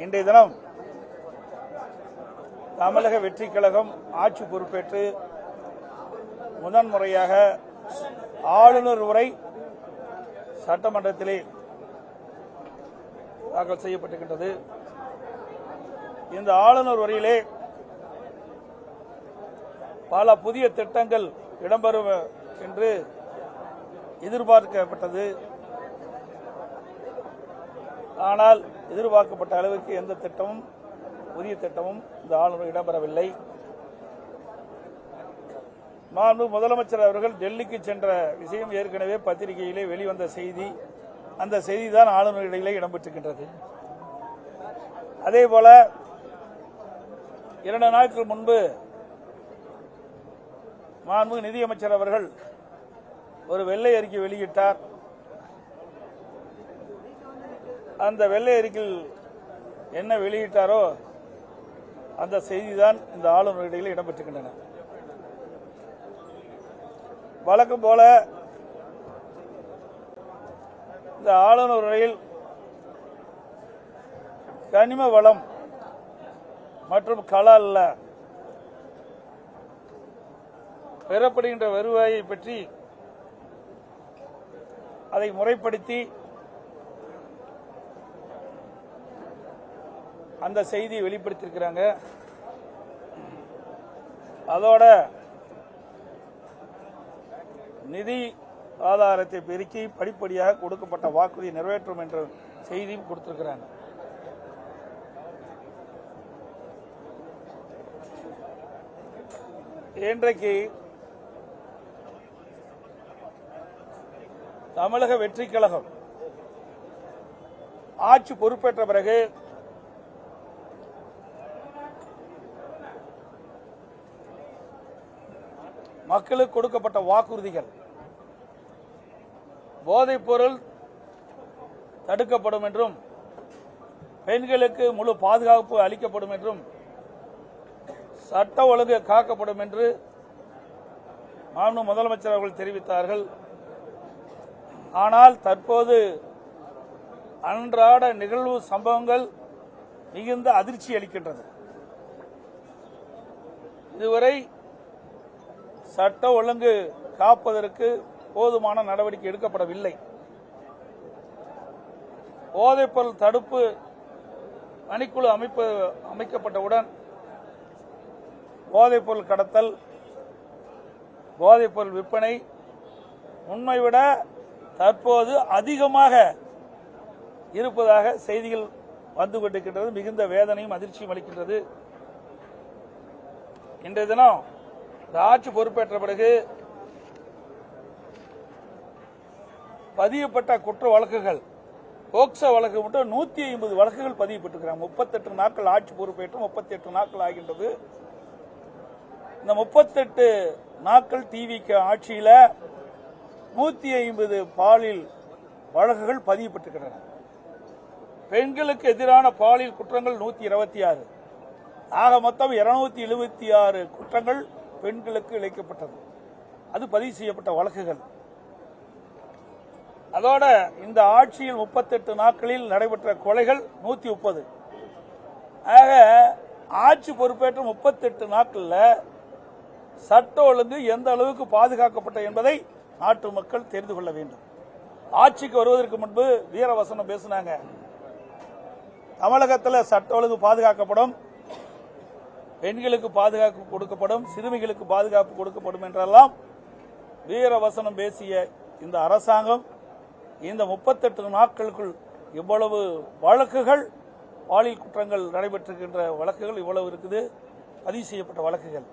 இன்றைய தினம் தமிழக வெற்றி கழகம் ஆட்சி பொறுப்பேற்று முதன்முறையாக ஆளுநர் உரை சட்டமன்றத்திலே தாக்கல் செய்யப்பட்டிருக்கின்றது. இந்த ஆளுநர் உரையிலே பல புதிய திட்டங்கள் இடம்பெறும் என்று எதிர்பார்க்கப்பட்டது. ஆனால் எதிர்பார்க்கப்பட்ட அளவுக்கு எந்த திட்டமும் புதிய திட்டமும் இந்த ஆளுநர் இடம்பெறவில்லை. மாண்பு முதலமைச்சர் அவர்கள் டெல்லிக்கு சென்ற விஷயம் ஏற்கனவே பத்திரிகையிலே வெளிவந்த செய்தி. அந்த செய்தி தான் ஆளுநர் இடையிலே இடம்பெற்றிருக்கின்றது. அதேபோல 2 நாட்கள் முன்பு மாண்பு நிதியமைச்சர் அவர்கள் ஒரு வெள்ளை அறிக்கை வெளியிட்டார். அந்த வெள்ளை அறிக்கையில் என்ன வெளியிட்டாரோ அந்த செய்திதான் இந்த ஆளுநர் இடையிலே இடம்பெற்றிருக்கின்றன. வழக்கம் போல இந்த ஆளுநர் உரையில் கனிம வளம் மற்றும் கலால்ல பெறப்படுகின்ற வருவாயை பற்றி அதை முறைப்படுத்தி அந்த செய்தியை வெளிப்படுத்தியிருக்கிறாங்க. அதோட நிதி ஆதாரத்தை பெருக்கி படிப்படியாக கொடுக்கப்பட்ட வாக்குறுதி நிறைவேற்றும் என்ற செய்தியும் கொடுத்திருக்கிறாங்க. இன்றைக்கு தமிழக வெற்றி கழகம் ஆட்சி பொறுப்பேற்ற பிறகு மக்களுக்கு கொடுக்கப்பட்ட வாக்குறுதிகள், போதைப் பொருள் தடுக்கப்படும் என்றும் பெண்களுக்கு முழு பாதுகாப்பு அளிக்கப்படும் என்றும் சட்ட ஒழுங்கு காக்கப்படும் என்று மாண்பு முதலமைச்சர் அவர்கள் தெரிவித்தார்கள். ஆனால் தற்போது அன்றாட நிகழ்வு சம்பவங்கள் மிகுந்த அதிர்ச்சி அளிக்கின்றது. இதுவரை சட்ட ஒழுங்கு காப்பதற்கு போதுமான நடவடிக்கை எடுக்கப்படவில்லை. போதைப்பொருள் தடுப்பு பணிக்குழு அமைக்கப்பட்டவுடன் போதைப்பொருள் கடத்தல், போதைப்பொருள் விற்பனை உண்மை விட தற்போது அதிகமாக இருப்பதாக செய்திகள் வந்து கொண்டிருக்கின்றது. மிகுந்த வேதனையும் அதிர்ச்சியும் அளிக்கின்றது. இன்றைய தினம் ஆட்சி பொறுப்பேற்ற பிறகு பதியப்பட்ட குற்ற வழக்குகள், போக்சோ வழக்கு மட்டும் 150 வழக்குகள் பதியப்பட்டிருக்கிறாங்க. 38 நாட்கள் ஆட்சி பொறுப்பேற்று 38 நாட்கள் ஆகின்றது. இந்த 38 நாட்கள் டிவிக ஆட்சியில 150 பாலியல் வழக்குகள் பதியப்பட்டிருக்கின்றன. பெண்களுக்கு எதிரான பாலியல் குற்றங்கள் 126. ஆக மொத்தம் 276 குற்றங்கள் பெண்களுக்கு இழைக்கப்பட்டது. அது பதிவு செய்யப்பட்ட வழக்குகள். அதோட இந்த ஆட்சியில் 38 நாட்களில் நடைபெற்ற கொலைகள் 130. ஆக ஆட்சி பொறுப்பேற்ற 38 நாட்கள்ல சட்ட ஒழுங்கு எந்த அளவுக்கு பாதுகாக்கப்பட்ட என்பதை நாட்டு மக்கள் தெரிந்து கொள்ள வேண்டும். ஆட்சிக்கு வருவதற்கு முன்பு வீரவசனம் பேசினாங்க. தமிழகத்தில் சட்ட ஒழுங்கு பாதுகாக்கப்படும், பெண்களுக்கு பாதுகாப்பு கொடுக்கப்படும், சிறுமிகளுக்கு பாதுகாப்பு கொடுக்கப்படும் என்றெல்லாம் வீரவசனம் பேசிய இந்த அரசாங்கம் இந்த 38 நாட்களுக்குள் இவ்வளவு வழக்குகள், பாலியல் குற்றங்கள் நடைபெற்றிருக்கின்ற வழக்குகள் இவ்வளவு இருக்குது, பதிவு செய்யப்பட்ட வழக்குகள்.